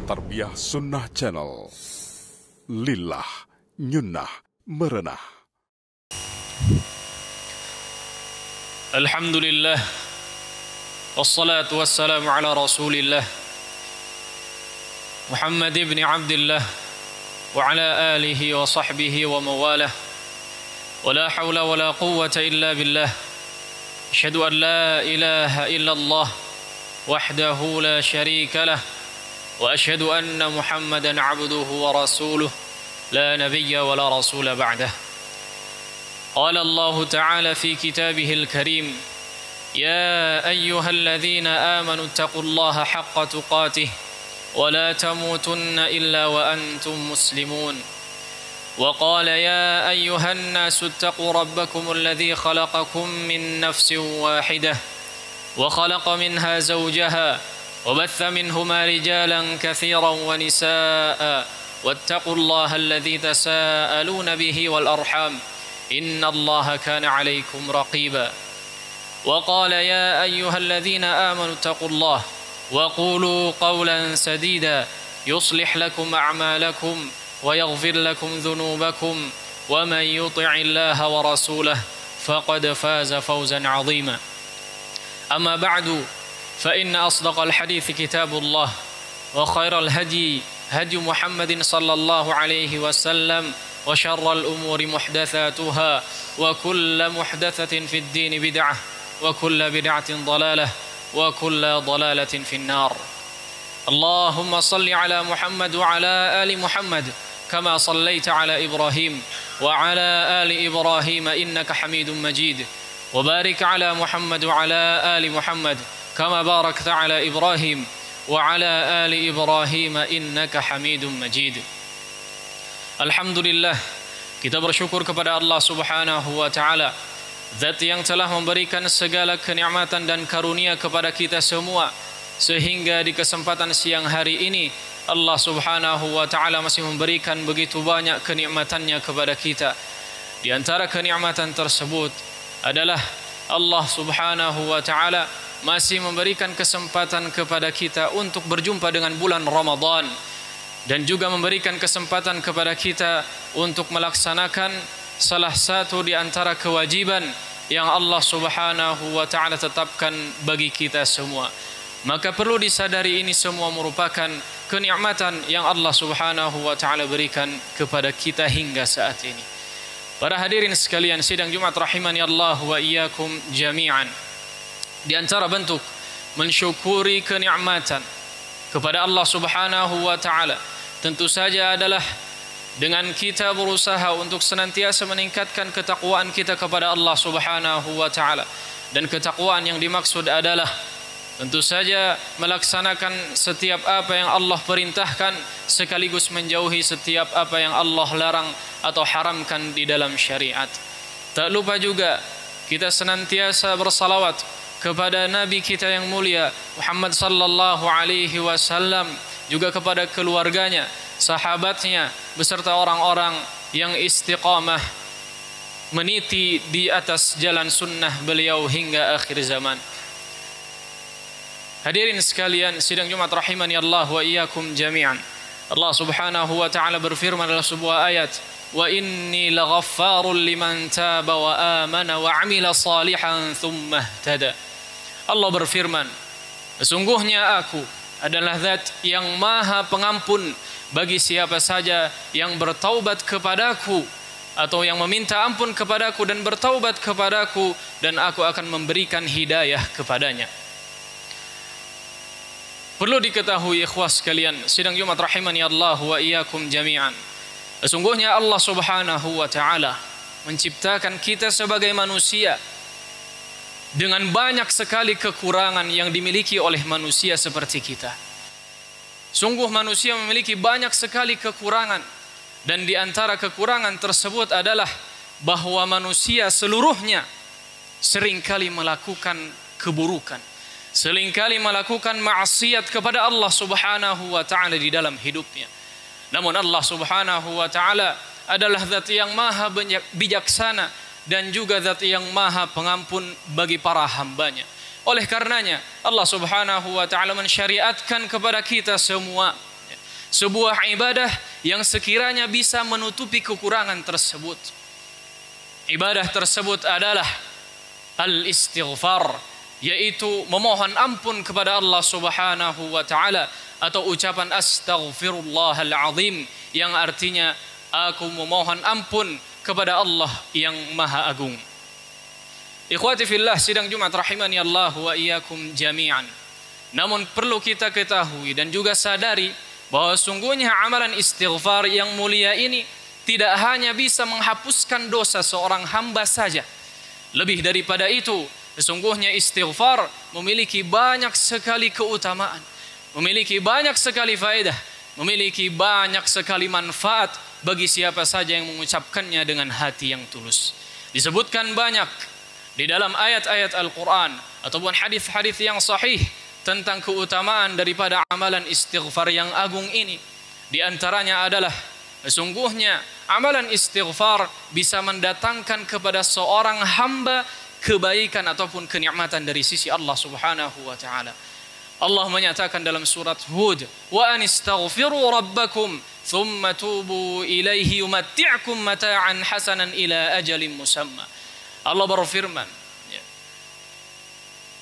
Tarbiyah Sunnah Channel. Lillah Nyunnah Merenah. Alhamdulillah, wassalatu wassalamu ala rasulillah Muhammad ibn Abdullah wa ala alihi wa sahbihi wa mawalah, wa la hawla wa la quwwata illa billah. Asyhadu an la ilaha illallah wahdahu la syarika lah, wa asyhadu anna Muhammadan abduhu wa rasuluh la nabiyya wa la rasula ba'dah. Qala Allah Ta'ala fi kitabihil karim, ya ayyuhalladzina amanu taqullaha haqqa tuqatih wa la tamutunna illa wa antum muslimun. Wa qala ya ayyuhan nasu ittaqu rabbakum alladzi khalaqakum min nafsin wahidah wa khalaqa minha zawjaha wa batha minhuma rijalan katsiran wa nisaa'a wattaqullaha alladzi tasaaluna bihi wal arham inna Allaha kana 'alaykum raqiba. Wa qala ya ayyuhalladzina amanu taqullaha wa qulu qawlan sadida yuslih lakum a'malakum wa yaghfir lakum dhunubakum wa man yuti'illaha wa rasulahu faqad faza fawzan 'azima. Amma ba'du, fa inna asdaqal hadithi kitabullah wa khairal hadi hadi Muhammadin sallallahu alaihi wasallam wa syarral umuri muhdatsatuha wa kullu muhdatsatin fid din bid'ah wa kullu bid'atin dhalalah wa kullu dhalalatin fin nar. Allahumma salli ala Muhammad wa ala ali Muhammad kama sallaita ala Ibrahim wa ala ali Ibrahim innaka Hamidum Majid, wa barik ala Muhammad wa ala ali Muhammad kama barakta ala Ibrahim wa ala ali Ibrahim innaka Hamidum Majid. Alhamdulillah, kita bersyukur kepada Allah Subhanahu wa taala, Zat yang telah memberikan segala kenikmatan dan karunia kepada kita semua, sehingga di kesempatan siang hari ini Allah Subhanahu wa taala masih memberikan begitu banyak kenikmatannya kepada kita. Di antara kenikmatan tersebut adalah Allah Subhanahu wa taala masih memberikan kesempatan kepada kita untuk berjumpa dengan bulan Ramadan, dan juga memberikan kesempatan kepada kita untuk melaksanakan salah satu di antara kewajiban yang Allah Subhanahu wa taala tetapkan bagi kita semua. Maka perlu disadari ini semua merupakan kenikmatan yang Allah Subhanahu wa taala berikan kepada kita hingga saat ini. Para hadirin sekalian sidang Jumat rahimani Allah wa iyyakum jami'an. Di antara bentuk mensyukuri kenikmatan kepada Allah Subhanahu wa taala tentu saja adalah dengan kita berusaha untuk senantiasa meningkatkan ketakwaan kita kepada Allah Subhanahu wa taala. Dan ketakwaan yang dimaksud adalah tentu saja melaksanakan setiap apa yang Allah perintahkan, sekaligus menjauhi setiap apa yang Allah larang atau haramkan di dalam syariat. Tak lupa juga kita senantiasa bersalawat kepada Nabi kita yang mulia Muhammad sallallahu alaihi wasallam, juga kepada keluarganya, sahabatnya, beserta orang-orang yang istiqamah meniti di atas jalan sunnah beliau hingga akhir zaman. Hadirin sekalian sidang Jumat rahimani Allah wa iyyakum jami'an. Allah Subhanahu wa taala berfirman dalam sebuah ayat, wa inni laghaffarun liman taba wa amana wa amila salihan thumma ihtada. Allah berfirman, sesungguhnya aku adalah zat yang maha pengampun bagi siapa saja yang bertaubat kepadaku atau yang meminta ampun kepadaku dan bertaubat kepadaku, dan aku akan memberikan hidayah kepadanya. Perlu diketahui ikhwas sekalian sidang Jumat rahimani Allah wa iyyakum jami'an, sesungguhnya Allah Subhanahu wa taala menciptakan kita sebagai manusia dengan banyak sekali kekurangan yang dimiliki oleh manusia seperti kita. Sungguh manusia memiliki banyak sekali kekurangan, dan di antara kekurangan tersebut adalah bahwa manusia seluruhnya seringkali melakukan keburukan, seringkali melakukan maksiat kepada Allah Subhanahu wa taala di dalam hidupnya. Namun Allah Subhanahu wa taala adalah zat yang maha bijaksana dan juga zat yang maha pengampun bagi para hambanya. Oleh karenanya Allah Subhanahu wa taala mensyariatkan kepada kita semua sebuah ibadah yang sekiranya bisa menutupi kekurangan tersebut. Ibadah tersebut adalah al-istighfar, yaitu memohon ampun kepada Allah Subhanahu wa taala, atau ucapan astaghfirullahal azim yang artinya aku memohon ampun kepada Allah yang Maha Agung. Ikhwati fillah, sidang Jumat rahimani Allah wa iyyakum jami'an. Namun perlu kita ketahui dan juga sadari bahwa sungguhnya amalan istighfar yang mulia ini tidak hanya bisa menghapuskan dosa seorang hamba saja. Lebih daripada itu, sesungguhnya istighfar memiliki banyak sekali keutamaan, memiliki banyak sekali faedah, memiliki banyak sekali manfaat bagi siapa saja yang mengucapkannya dengan hati yang tulus. Disebutkan banyak di dalam ayat-ayat Al-Quran ataupun hadis-hadis yang sahih tentang keutamaan daripada amalan istighfar yang agung ini. Di antaranya adalah sesungguhnya amalan istighfar bisa mendatangkan kepada seorang hamba kebaikan ataupun kenikmatan dari sisi Allah Subhanahu wa taala. Allah menyatakan dalam surat Hud, "Wa anistaghfiru rabbakum thumma tubu ilaihi yumatti'kum mata'an hasanan ila ajalin musamma." Allah berfirman,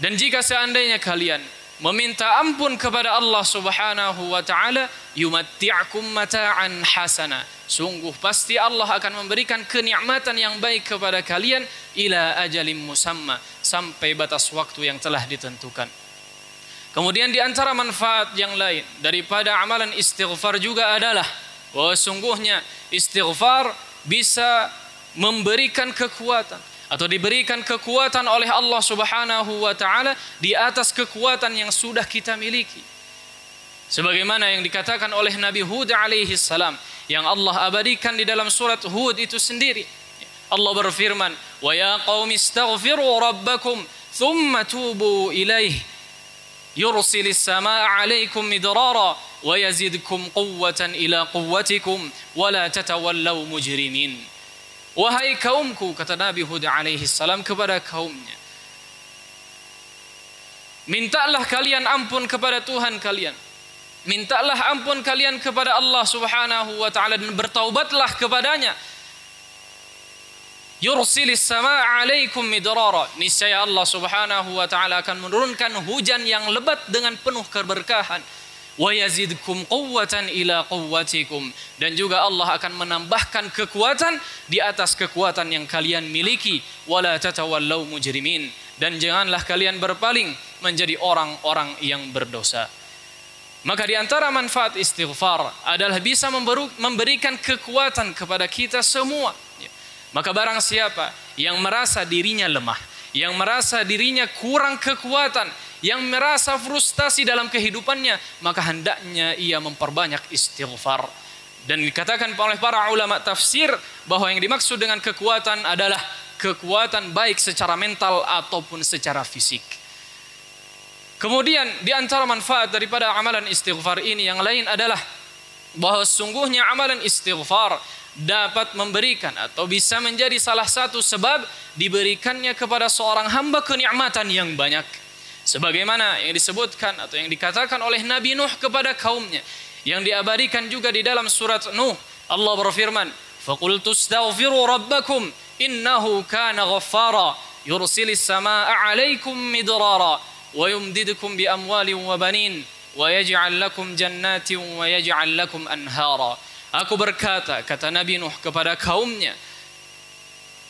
dan jika seandainya kalian meminta ampun kepada Allah Subhanahu wa taala, yumatti'kum mata'an hasana, sungguh pasti Allah akan memberikan kenikmatan yang baik kepada kalian ila ajalin musamma, sampai batas waktu yang telah ditentukan. Kemudian di antara manfaat yang lain daripada amalan istighfar juga adalah bahwa sungguhnya istighfar bisa memberikan kekuatan atau diberikan kekuatan oleh Allah Subhanahu wa taala di atas kekuatan yang sudah kita miliki. Sebagaimana yang dikatakan oleh Nabi Hud alaihi salam yang Allah abadikan di dalam surat Hud itu sendiri. Allah berfirman, "Wa ya qaumi istaghfiru rabbakum thumma tubu ilaihi yursilis samaa'a 'alaikum midrara wa yazidkum quwwatan ila quwwatikum wa la tatawallaw mujrimin." Wahai kaumku, kata Nabi Hud alaihi salam kepada kaumnya, mintalah kalian ampun kepada Tuhan kalian, mintalah ampun kalian kepada Allah Subhanahu wa taala dan bertaubatlah kepadanya. Yursilis samaa'a 'alaikum midrara, niscaya Allah Subhanahu wa taala akan menurunkan hujan yang lebat dengan penuh keberkahan. Wa yazidkum quwwatan ila quwwatikum, dan juga Allah akan menambahkan kekuatan di atas kekuatan yang kalian miliki. Wala tatawallaw mujrimin, dan janganlah kalian berpaling menjadi orang-orang yang berdosa. Maka di antara manfaat istighfar adalah bisa memberikan kekuatan kepada kita semua. Maka barang siapa yang merasa dirinya lemah, yang merasa dirinya kurang kekuatan, yang merasa frustasi dalam kehidupannya, maka hendaknya ia memperbanyak istighfar. Dan dikatakan oleh para ulama tafsir bahwa yang dimaksud dengan kekuatan adalah kekuatan baik secara mental ataupun secara fisik. Kemudian di antara manfaat daripada amalan istighfar ini yang lain adalah bahwa sungguhnya amalan istighfar dapat memberikan atau bisa menjadi salah satu sebab diberikannya kepada seorang hamba kenikmatan yang banyak. Sebagaimana yang disebutkan atau yang dikatakan oleh Nabi Nuh kepada kaumnya, yang diabadikan juga di dalam surat Nuh. Allah berfirman, "Faqultu astaghfiru rabbakum innahu kana ghaffara yursilis samaa'a 'alaikum midrara wa yumdidukum bi amwalin wa banin wa yaj'al lakum jannatin wa yaj'al lakum anhara." Aku berkata, kata Nabi Nuh kepada kaumnya,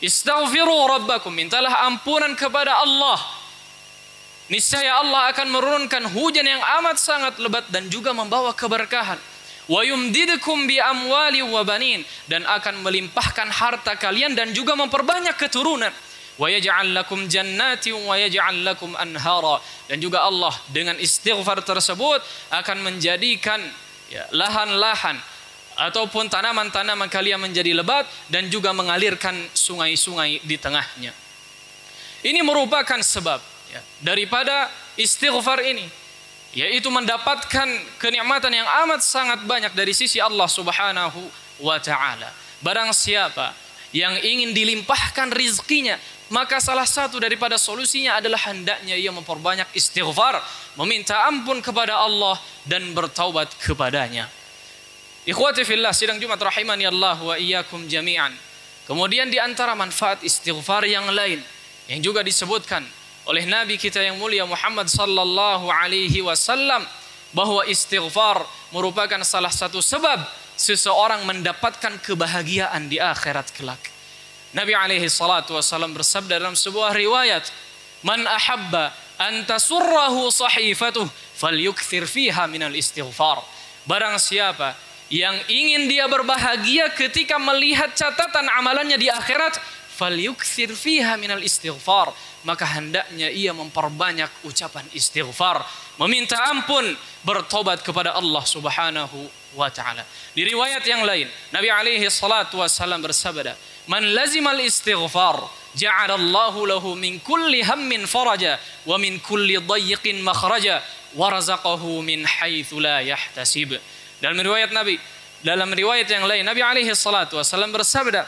istaghfiru rabbakum, mintalah ampunan kepada Allah. Niscaya Allah akan menurunkan hujan yang amat sangat lebat dan juga membawa keberkahan. Wa yumdidukum bi amwali wa banin, dan akan melimpahkan harta kalian dan juga memperbanyak keturunan. Wa yaj'al lakum jannatin wa yaj'al lakum anhara, dan juga Allah dengan istighfar tersebut akan menjadikan lahan-lahan ataupun tanaman-tanaman kalian menjadi lebat dan juga mengalirkan sungai-sungai di tengahnya. Ini merupakan sebab daripada istighfar ini, yaitu mendapatkan kenikmatan yang amat sangat banyak dari sisi Allah Subhanahu wa taala. Barang siapa yang ingin dilimpahkan rizkinya, maka salah satu daripada solusinya adalah hendaknya ia memperbanyak istighfar, meminta ampun kepada Allah dan bertaubat kepadanya. Ikhwati fillah, sidang Jumat rahimani Allah wa iyyakum jami'an. Kemudian di antara manfaat istighfar yang lain yang juga disebutkan oleh Nabi kita yang mulia Muhammad sallallahu alaihi wasallam, bahwa istighfar merupakan salah satu sebab seseorang mendapatkan kebahagiaan di akhirat kelak. Nabi alaihi salatu wasallam bersabda dalam sebuah riwayat, "Man ahabba an tasurrahu sahifatuh falyukthir fiha minal istighfar." Barang siapa yang ingin dia berbahagia ketika melihat catatan amalannya di akhirat, falyukthir fiha minal istighfar, maka hendaknya ia memperbanyak ucapan istighfar, meminta ampun, bertobat kepada Allah Subhanahu wa taala. Di riwayat yang lain, Nabi alaihi salatu wasallam bersabda, "Man lazimal istighfar, ja'alallahu lahu min kulli hammin faraja wa min kulli dayyiqin makhraja wa razaqahu min haitsu la yahtasib." Dalam riwayat yang lain, Nabi alaihi salatu wasallam bersabda,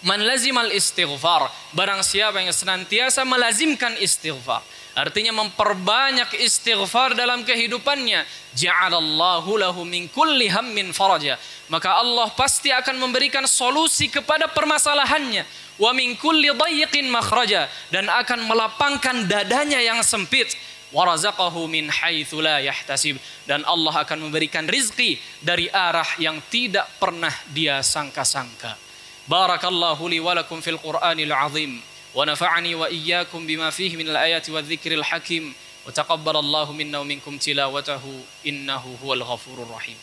"Man lazimal istighfar," barang siapa yang senantiasa melazimkan istighfar, artinya memperbanyak istighfar dalam kehidupannya, ja'alallahu lahu min kulli hammin faraja, maka Allah pasti akan memberikan solusi kepada permasalahannya, wa min kulli dayyiqin makhraja, dan akan melapangkan dadanya yang sempit, wa razaqahu min haitsu la yahtasib, dan Allah akan memberikan rizki dari arah yang tidak pernah dia sangka-sangka. Barakallahu li wa lakum fil Qur'anil azim, wa nafa'ani wa iyyakum bima fihi minal ayati wadh-dhikril hakim, wa taqabbalallahu minna wa minkum tilawatahu innahu huwal ghafurur rahim.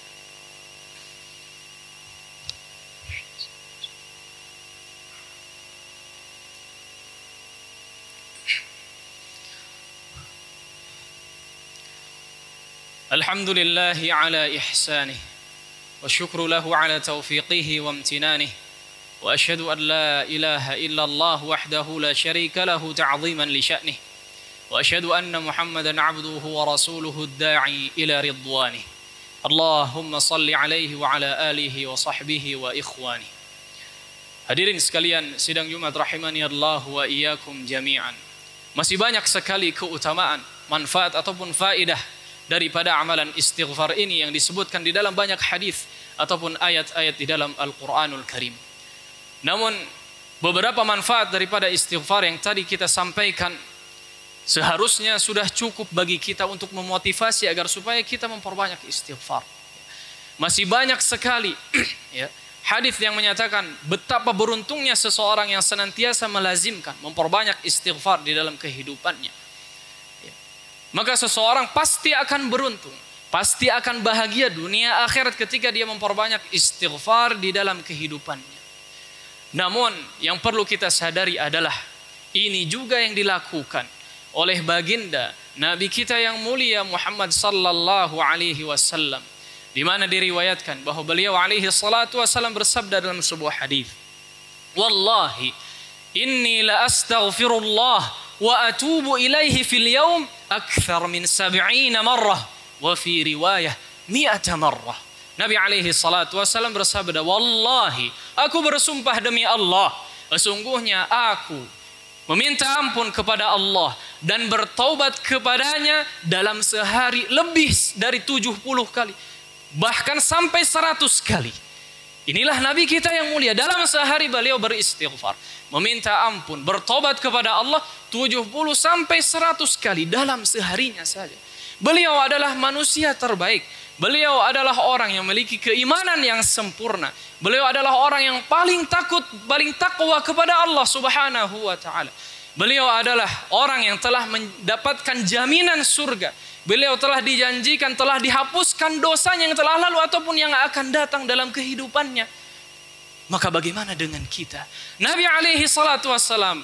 Alhamdulillahi ala ihsanih, wa syukru lahu ala taufiqihi wa amtinanihi, wa ashhadu an la ilaha illallah wahdahu la syarika lahu ta'ziman li sya'nih, wa ashhadu anna Muhammadan abduhu wa rasuluhu ad-da'i ila ridwanih. Allahumma salli alaihi wa ala alihi wa sahbihi wa ikhwani. Hadirin sekalian sidang Jumat rahimani Allah wa iyyakum jami'an. Masih banyak sekali keutamaan, manfaat ataupun faedah daripada amalan istighfar ini yang disebutkan di dalam banyak hadis ataupun ayat-ayat di dalam Al-Quranul Karim. Namun beberapa manfaat daripada istighfar yang tadi kita sampaikan seharusnya sudah cukup bagi kita untuk memotivasi agar supaya kita memperbanyak istighfar. Masih banyak sekali ya, hadis yang menyatakan betapa beruntungnya seseorang yang senantiasa melazimkan memperbanyak istighfar di dalam kehidupannya. Maka seseorang pasti akan beruntung, pasti akan bahagia dunia akhirat ketika dia memperbanyak istighfar di dalam kehidupannya. Namun yang perlu kita sadari adalah ini juga yang dilakukan oleh baginda Nabi kita yang mulia Muhammad sallallahu alaihi wasallam, di mana diriwayatkan bahwa beliau alaihi salatu wasallam bersabda dalam sebuah hadis, "Wallahi inni la astaghfirullah wa atubu ilaihi fil yaum akthar min 70 marrah wa fi riwayah 100 marrah." Nabi alaihi salatu wasallam bersabda, "Wallahi, aku bersumpah demi Allah, sesungguhnya aku meminta ampun kepada Allah dan bertaubat kepadanya dalam sehari lebih dari 70 kali, bahkan sampai 100 kali." Inilah Nabi kita yang mulia, dalam sehari beliau beristighfar, meminta ampun, bertobat kepada Allah 70 sampai 100 kali dalam seharinya saja. Beliau adalah manusia terbaik. Beliau adalah orang yang memiliki keimanan yang sempurna. Beliau adalah orang yang paling takut, paling takwa kepada Allah Subhanahu wa taala. Beliau adalah orang yang telah mendapatkan jaminan surga. Beliau telah dijanjikan, telah dihapuskan dosanya yang telah lalu ataupun yang akan datang dalam kehidupannya. Maka bagaimana dengan kita? Nabi alaihi salatu wassalam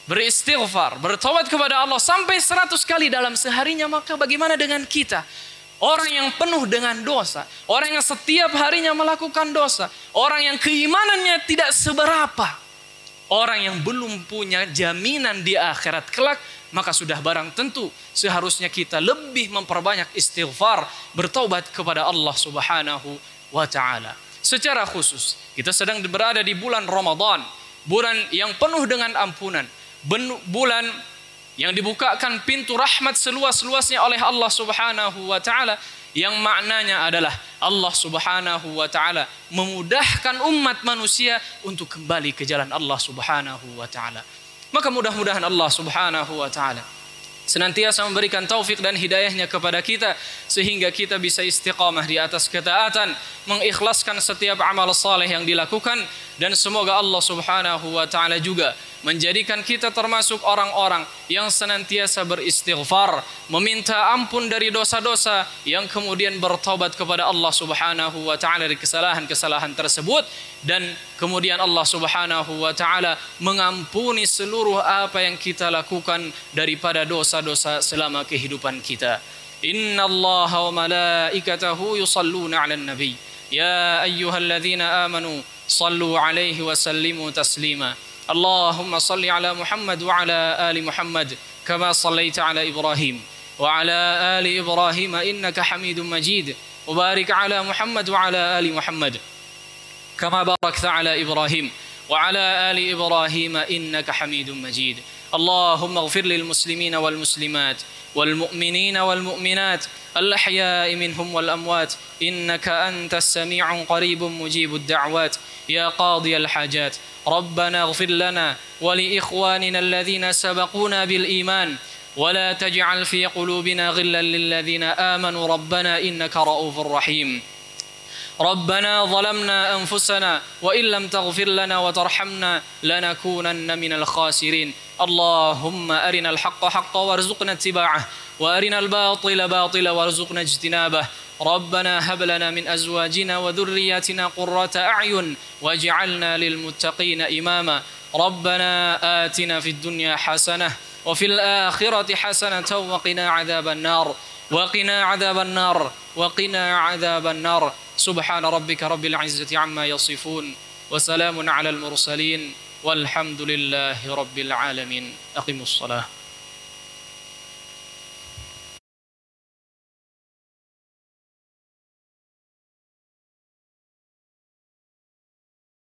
beristighfar, bertobat kepada Allah sampai 100 kali dalam seharinya. Maka bagaimana dengan kita? Orang yang penuh dengan dosa, orang yang setiap harinya melakukan dosa, orang yang keimanannya tidak seberapa, orang yang belum punya jaminan di akhirat kelak, maka sudah barang tentu seharusnya kita lebih memperbanyak istighfar, bertaubat kepada Allah Subhanahu wa taala. Secara khusus, kita sedang berada di bulan Ramadan, bulan yang penuh dengan ampunan, bulan yang dibukakan pintu rahmat seluas-luasnya oleh Allah Subhanahu wa taala, yang maknanya adalah Allah Subhanahu wa taala memudahkan umat manusia untuk kembali ke jalan Allah Subhanahu wa taala. Maka mudah-mudahan Allah Subhanahu wa taala senantiasa memberikan taufik dan hidayahnya kepada kita sehingga kita bisa istiqamah di atas ketaatan, mengikhlaskan setiap amal saleh yang dilakukan, dan semoga Allah Subhanahu wa taala juga menjadikan kita termasuk orang-orang yang senantiasa beristighfar, meminta ampun dari dosa-dosa, yang kemudian bertobat kepada Allah Subhanahu wa taala dari kesalahan-kesalahan tersebut, dan kemudian Allah Subhanahu wa taala mengampuni seluruh apa yang kita lakukan daripada dosa-dosa selama kehidupan kita. Innallaha wa malaikatahu yusalluna 'alan nabi ya ayyuhalladzina amanu sallu 'alaihi wa sallimu taslima. Allahumma salli 'ala Muhammad wa 'ala ali Muhammad kama sallaita 'ala Ibrahim wa 'ala ali Ibrahim innaka Hamidum Majid. Wa barik 'ala Muhammad wa 'ala ali Muhammad kama barakta 'ala Ibrahim wa 'ala ali Ibrahim innaka Hamidum Majid. Allahumma ighfir lil muslimina wal muslimat wal mu'minina wal mu'minat الأحياء منهم والأموات إنك أنت السميع قريب مجيب الدعوات يا قاضي الحاجات. ربنا اغفر لنا ولإخواننا الذين سبقونا بالإيمان ولا تجعل في قلوبنا غلا للذين آمنوا ربنا إنك رؤوف رحيم. ربنا ظلمنا أنفسنا وإن لم تغفر لنا وترحمنا لنكونن من الخاسرين. اللهم أرنا الحق حقا وارزقنا اتباعه وأرنا الباطل باطلا وارزقنا اجتنابه. ربنا هب لنا من أزواجنا وذرياتنا قرة أعين واجعلنا للمتقين إماما. ربنا آتنا في الدنيا حسنة وفي الآخرة حسنة وقنا عذاب النار وقنا عذاب النار وقنا عذاب النار. سبحان ربك رب العزة عما يصفون وسلام على المرسلين والحمد لله رب العالمين. أقيموا الصلاة.